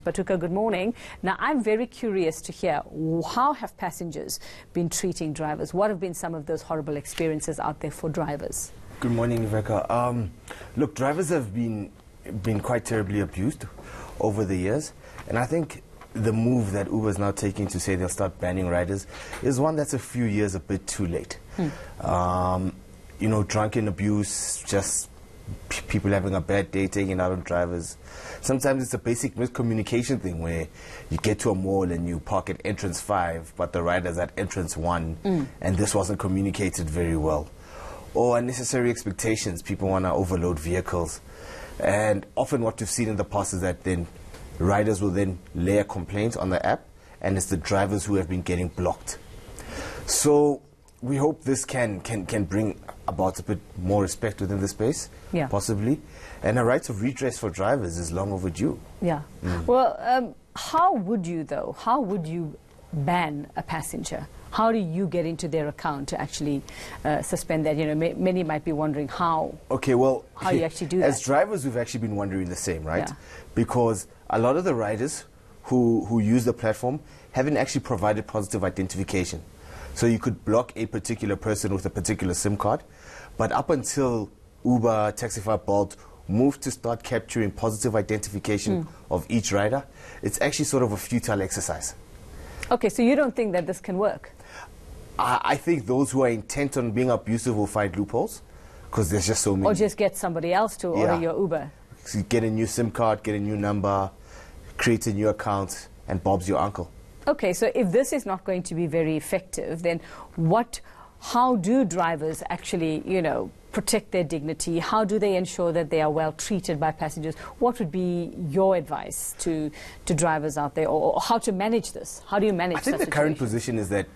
Batuka, good morning. Now, I'm very curious to hear, how have passengers been treating drivers? What have been some of those horrible experiences out there for drivers? Good morning, Rebecca. Look, drivers have been quite terribly abused over the years, and I think the move that Uber is now taking to say they'll start banning riders is one that's a few years a bit too late. You know, drunken abuse, just people having a bad day, taking out on drivers. Sometimes it's a basic miscommunication thing where you get to a mall and you park at entrance 5, but the rider's at entrance 1, and this wasn't communicated very well. Or unnecessary expectations. People want to overload vehicles. And often what we've seen in the past is that then riders will then lay a complaint on the app, and it's the drivers who have been getting blocked. So we hope this can bring about a bit more respect within the space, possibly. And a right of redress for drivers is long overdue. Yeah. Well, how would you, though? How would you ban a passenger? How do you get into their account to actually suspend that? You know, many might be wondering how. Okay, well, how you actually do that. As drivers, we've actually been wondering the same, right? Yeah. Because a lot of the riders who use the platform haven't actually provided positive identification. So you could block a particular person with a particular SIM card, but up until Uber, Taxify, Bolt moved to start capturing positive identification of each rider, it's actually sort of a futile exercise. Okay, so you don't think that this can work? I think those who are intent on being abusive will find loopholes, because there's just so many. Or just get somebody else to order your Uber. So get a new SIM card, get a new number, create a new account, and Bob's your uncle. Okay, so if this is not going to be very effective, then how do drivers actually, you know, protect their dignity? How do they ensure that they are well treated by passengers? What would be your advice to drivers out there, or how to manage this? How do you manage that? I think the current position is that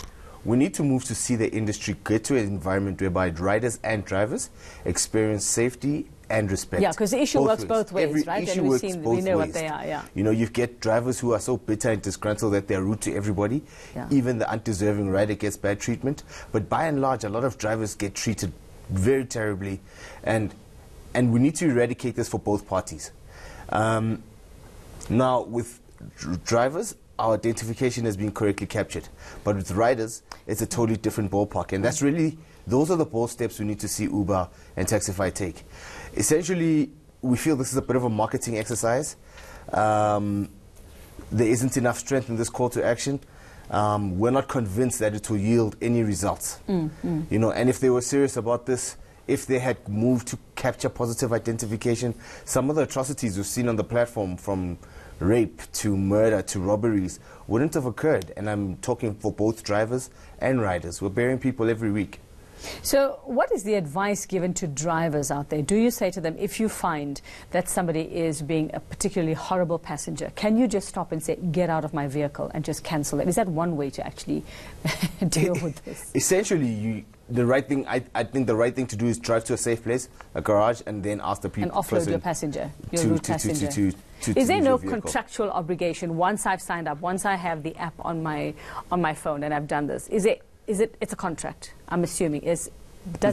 we need to move to see the industry get to an environment whereby riders and drivers experience safety and respect. Yeah, because the issue works both ways, right? And we know what they are, You know, you get drivers who are so bitter and disgruntled that they're rude to everybody. Even the undeserving rider gets bad treatment. But by and large, a lot of drivers get treated very terribly. And we need to eradicate this for both parties. Now, with drivers, our identification has been correctly captured. But with riders, it's a totally different ballpark. And that's really, those are the bold steps we need to see Uber and Taxify take. Essentially, we feel this is a bit of a marketing exercise. There isn't enough strength in this call to action. We're not convinced that it will yield any results. You know, and if they were serious about this, if they had moved to capture positive identification, some of the atrocities we've seen on the platform, from rape to murder to robberies, wouldn't have occurred. And I'm talking for both drivers and riders. We're burying people every week. So what is the advice given to drivers out there? Do you say to them, if you find that somebody is being a particularly horrible passenger, can you just stop and say, get out of my vehicle, and just cancel it? Is that one way to actually deal with this? Essentially, the right thing, I think the right thing to do is drive to a safe place, a garage, and then ask the people. And offload your passenger, your route passenger. Is there no contractual obligation once I've signed up, once I have the app on my phone and I've done this? It's a contract, I'm assuming. Does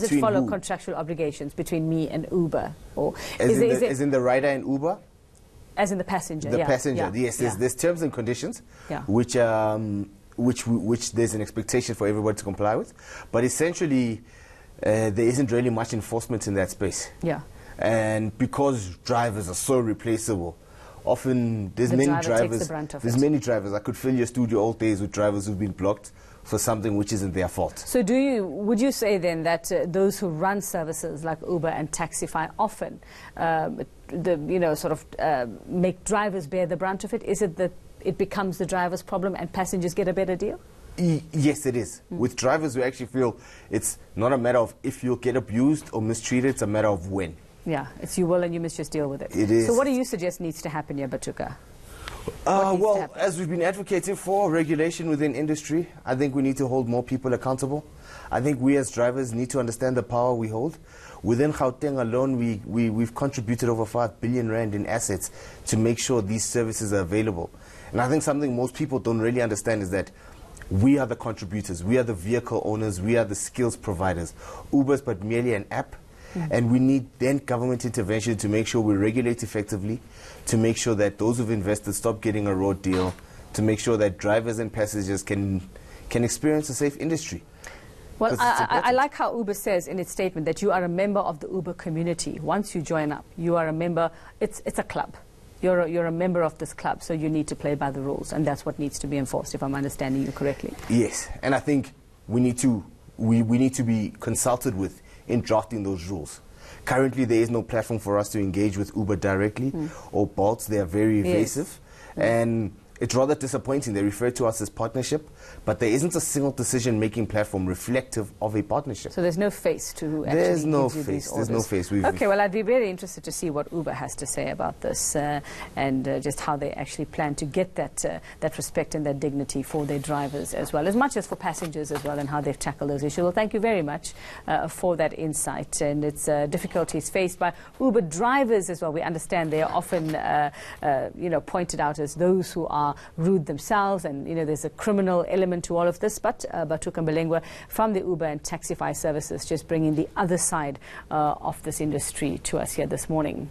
it follow contractual obligations between me and Uber? Or as in the rider and Uber? As in the passenger, The passenger, yes. There's terms and conditions, which there's an expectation for everybody to comply with. But essentially, there isn't really much enforcement in that space. And because drivers are so replaceable, often there's many drivers. I could fill your studio all days with drivers who've been blocked for something which isn't their fault. So would you say then that those who run services like Uber and Taxify often make drivers bear the brunt of it? Is it that it becomes the driver's problem and passengers get a better deal? Yes, it is. With drivers, we actually feel it's not a matter of if you'll get abused or mistreated, it's a matter of when. Yeah, it's you will and you must just deal with it. It is. So what do you suggest needs to happen here, Batuka? Well, as we've been advocating for regulation within industry, I think we need to hold more people accountable. I think we as drivers need to understand the power we hold. Within Gauteng alone, we've contributed over 5 billion rand in assets to make sure these services are available. And I think something most people don't really understand is that we are the contributors, we are the vehicle owners, we are the skills providers. Uber's but merely an app. And we need then government intervention to make sure we regulate effectively, to make sure that those who've invested stop getting a raw deal, to make sure that drivers and passengers can experience a safe industry. Well, I like how Uber says in its statement that you are a member of the Uber community. Once you join up, you are a member. It's a club. You're a member of this club, so you need to play by the rules, and that's what needs to be enforced, if I'm understanding you correctly. Yes, and I think we need to be consulted with in drafting those rules. Currently, there is no platform for us to engage with Uber directly or Bolt. They are very evasive, and it's rather disappointing. They refer to us as partnership, but there isn't a single decision-making platform reflective of a partnership. So there's no face to who actually There's no gives you these face. There's no orders. face. Okay, well, I'd be very interested to see what Uber has to say about this and just how they actually plan to get that respect and that dignity for their drivers as well, as much as for passengers as well, and how they've tackled those issues. Well, thank you very much for that insight. And it's difficulties faced by Uber drivers as well. We understand they are often pointed out as those who are rude themselves, and there's a criminal element to all of this. But Batuka Mbalengwa from the Uber and Taxify services just bringing the other side of this industry to us here this morning.